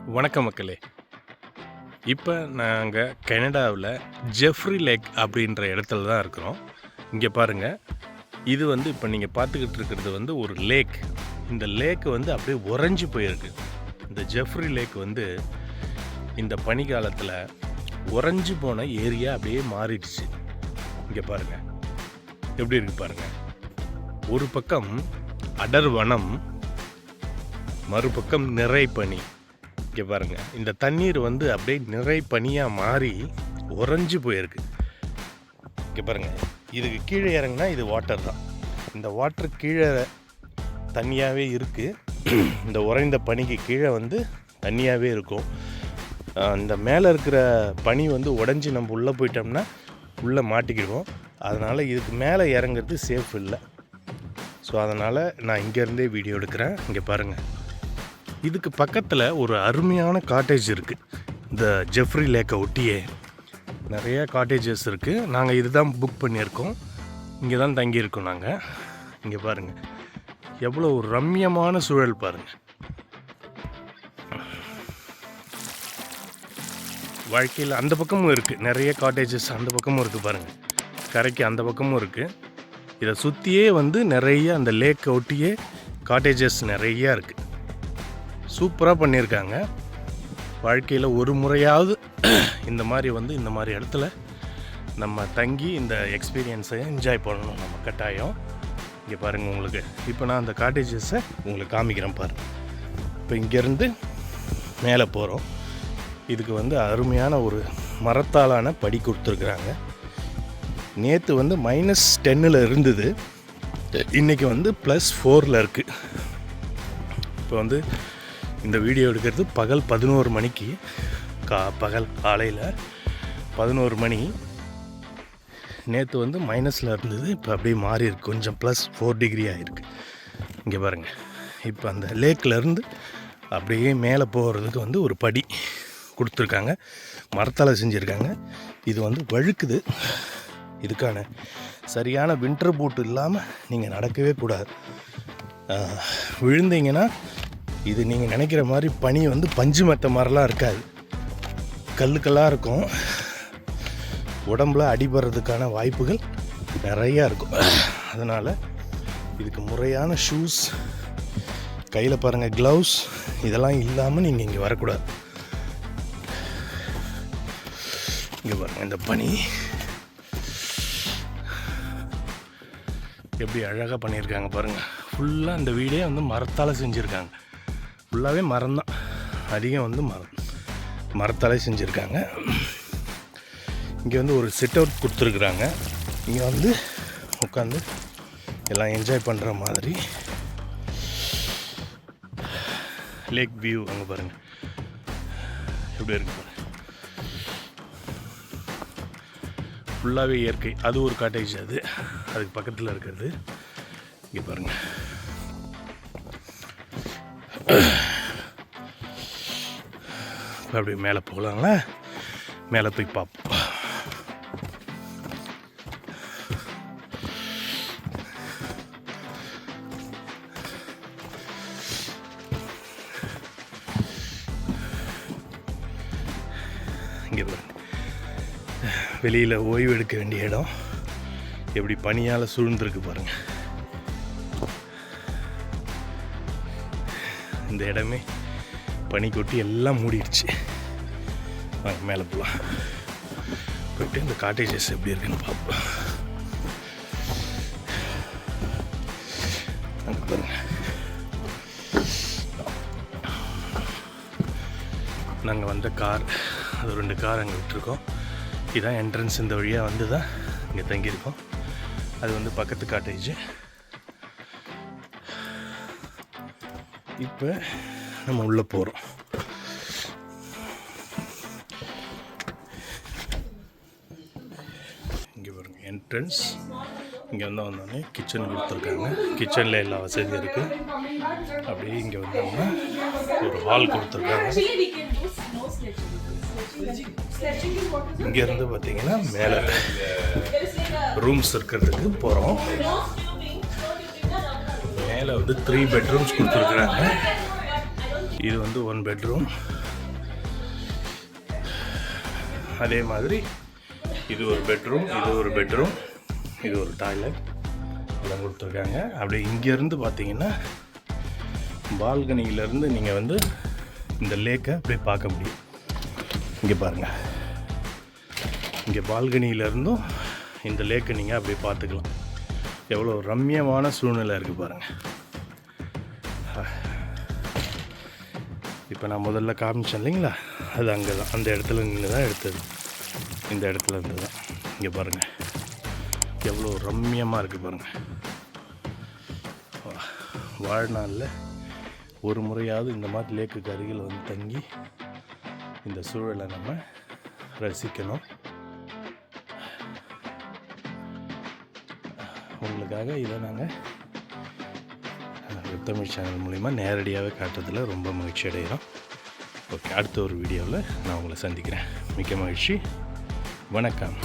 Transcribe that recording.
வணக்கம் மக்களே. இப்போ நாங்கள் கனடாவில் ஜெஃப்ரி லேக் அப்படின்ற இடத்துல தான் இருக்கிறோம். இங்கே பாருங்கள், இது இப்போ நீங்கள் பார்த்துக்கிட்டு இருக்கிறது ஒரு லேக். இந்த லேக் அப்படியே உறைஞ்சி போயிருக்கு. இந்த ஜெஃப்ரி லேக் இந்த பனிக்காலத்தில் உறைஞ்சி போன ஏரியா அப்படியே மாறிடுச்சு. இங்கே பாருங்கள் எப்படி இருக்குது பாருங்கள். ஒரு பக்கம் அடர் வனம், மறுபக்கம் நிறை பனி. இங்கே பாருங்கள், இந்த தண்ணீர் அப்படியே நிறை பனியாக மாறி உறைஞ்சி போயிருக்கு. இங்கே பாருங்கள், இதுக்கு கீழே இறங்கினா இது வாட்டர் தான். இந்த வாட்டர் கீழே தண்ணியாகவே இருக்குது. இந்த உறைந்த பனிக்கு கீழே தண்ணியாகவே இருக்கும். இந்த மேலே இருக்கிற பனி உடஞ்சி நம்ம உள்ளே போயிட்டோம்னா உள்ளே மாட்டிக்கிடுவோம். அதனால் இதுக்கு மேலே இறங்குறது சேஃப் இல்லை. ஸோ அதனால் நான் இங்கேருந்தே வீடியோ எடுக்கிறேன். இங்கே பாருங்கள், இதுக்கு பக்கத்தில் ஒரு அருமையான காட்டேஜ் இருக்குது. இந்த ஜெஃப்ரி லேக்கை ஒட்டியே நிறையா காட்டேஜஸ் இருக்குது. நாங்கள் இது தான் புக் பண்ணியிருக்கோம். இங்கே தான் தங்கியிருக்கோம் நாங்கள். இங்கே பாருங்கள், எவ்வளோ ஒரு ரம்யமான சூழல் பாருங்கள். வாழ்க்கையில் அந்த பக்கமும் இருக்குது, நிறைய காட்டேஜஸ் அந்த பக்கமும் இருக்குது பாருங்கள். கரைக்கு அந்த பக்கமும் இருக்குது. இதை சுற்றியே நிறைய அந்த லேக்கை ஒட்டியே காட்டேஜஸ் நிறையா இருக்குது. சூப்பராக பண்ணியிருக்காங்க. வாழ்க்கையில் ஒரு முறையாவது இந்த மாதிரி இந்த மாதிரி இடத்துல நம்ம தங்கி இந்த எக்ஸ்பீரியன்ஸை என்ஜாய் பண்ணணும் நம்ம கட்டாயம். இங்கே பாருங்கள், உங்களுக்கு இப்போ நான் அந்த காட்டேஜஸை உங்களுக்கு காமிக்கிறேன் பாருங்கள். இப்போ இங்கேருந்து மேலே போகிறோம். இதுக்கு அருமையான ஒரு மரத்தாலான படி கொடுத்துருக்குறாங்க. நேற்று -10 இருந்தது, இன்றைக்கி +4 இருக்குது. இப்போ இந்த வீடியோ எடுக்கிறது பகல் 11 மணிக்கு. பகல் காலையில் 11 மணி. நேற்று -மைனஸில் இருந்தது, இப்போ அப்படியே மாறி இருக்கு, கொஞ்சம் +4 டிகிரி ஆகிருக்கு. இங்கே பாருங்கள், இப்போ அந்த லேக்கிலேருந்து அப்படியே மேலே போகிறதுக்கு ஒரு படி கொடுத்துருக்காங்க. மரத்தால் செஞ்சுருக்காங்க. இது வழுக்குது. இதுக்கான சரியான வின்டர் பூட் இல்லாமல் நீங்கள் நடக்கவே கூடாது. விழுந்தீங்கன்னா இது நீங்கள் நினைக்கிற மாதிரி பனி பஞ்சு மெத்த மாதிரிலாம் இருக்காது, கல்லுக்கெல்லாம் இருக்கும். உடம்புல அடிபடுறதுக்கான வாய்ப்புகள் நிறையா இருக்கும். அதனால் இதுக்கு முறையான ஷூஸ், கையில் பாருங்கள் க்ளவுஸ், இதெல்லாம் இல்லாமல் நீங்கள் இங்கே வரக்கூடாது. இங்கே பாருங்கள், இந்த பனி எப்படி அழகாக பண்ணியிருக்காங்க பாருங்கள். ஃபுல்லாக இந்த வீடே மரத்தால் செஞ்சுருக்காங்க. ஃபுல்லாகவே மரம் தான், அதிகம் மரத்தாலே செஞ்சுருக்காங்க. இங்கே ஒரு சிட் அவுட் கொடுத்துருக்குறாங்க. இங்கே உட்காந்து எல்லாம் என்ஜாய் பண்ணுற மாதிரி லேக் வியூ. அங்கே பாருங்கள் எப்படி இருக்கு பாருங்கள். ஃபுல்லாகவே இயற்கை. அது ஒரு காட்டேஜ், அதுக்கு பக்கத்தில் இருக்கிறது. இங்கே பாருங்கள், அப்படி மேலே போகலாங்களா? மேலே போய் பார்ப்போம். இங்கே பாருங்கள், வெளியில் ஓய்வு எடுக்க வேண்டிய இடம் எப்படி பனியால் சூழ்ந்துருக்கு பாருங்கள். இந்த இடமே பனி கொட்டி எல்லாம் மூடிடுச்சு. வாங்க மேலே போகலாம். போயிட்டு இந்த காட்டேஜஸ் எப்படி இருக்குன்னு பார்ப்போம். அங்கே பாருங்கள், நாங்கள் வந்த கார், அது 2 கார் அங்கே விட்டுருக்கோம். இதுதான் என்ட்ரன்ஸ். இந்த வழியாக தான் இங்கே தங்கியிருக்கோம். அது பக்கத்து காட்டேஜ். இப்போ நம்ம உள்ளே போகிறோம். இங்கே பாருங்கள் என்ட்ரன்ஸ். இங்கே வந்தோடனே கிச்சன் கொடுத்துருக்காங்க. கிச்சனில் எல்லா வசதியும் இருக்குது. அப்படியே இங்கே வந்தோம்னா ஒரு ஹால் கொடுத்துருக்காங்க. இங்கேருந்து பார்த்தீங்கன்னா மேலே ரூம்ஸ் இருக்கிறதுக்கு போகிறோம். மேலே 3 பெட்ரூம்ஸ் கொடுத்துருக்குறாங்க. இது வந்து 1 பெட்ரூம். அதே மாதிரி இது ஒரு பெட்ரூம், இது ஒரு பெட்ரூம், இது ஒரு டாய்லெட் எல்லாம் கொடுத்துருக்காங்க. அப்படியே இங்கேருந்து பார்த்தீங்கன்னா பால்கனியிலேருந்து நீங்கள் வந்து இந்த லேக்கை அப்படியே பார்க்க முடியும். இங்கே பாருங்கள், இங்கே பால்கனியிலேருந்தும் இந்த லேக்கை நீங்கள் அப்படியே பார்த்துக்கலாம். எவ்வளோ ரம்மியமான சூழ்நிலை இருக்குது பாருங்கள். இப்போ நான் முதல்ல காமிச்சேன் இல்லைங்களா, அது அங்கே தான், அந்த இடத்துல நின்று தான் எடுத்தது. இந்த இடத்துல இருந்து தான். இங்கே பாருங்கள் எவ்வளோ ரம்மியமாக இருக்குது பாருங்கள். வாழ்நாளில் ஒரு முறையாவது இந்த மாதிரி லேக்குக்கு அருகில் வந்து தங்கி இந்த சூழலை நம்ம ரசிக்கணும். உங்களுக்காக இதை நாங்கள் தமிழ் சேனல் மூலிமா நேரடியாகவே காட்டுறதுல ரொம்ப மகிழ்ச்சி அடைகிறோம். ஓகே, அடுத்த ஒரு வீடியோவில் நான் உங்களை சந்திக்கிறேன். மிக்க மகிழ்ச்சி. வணக்கம்.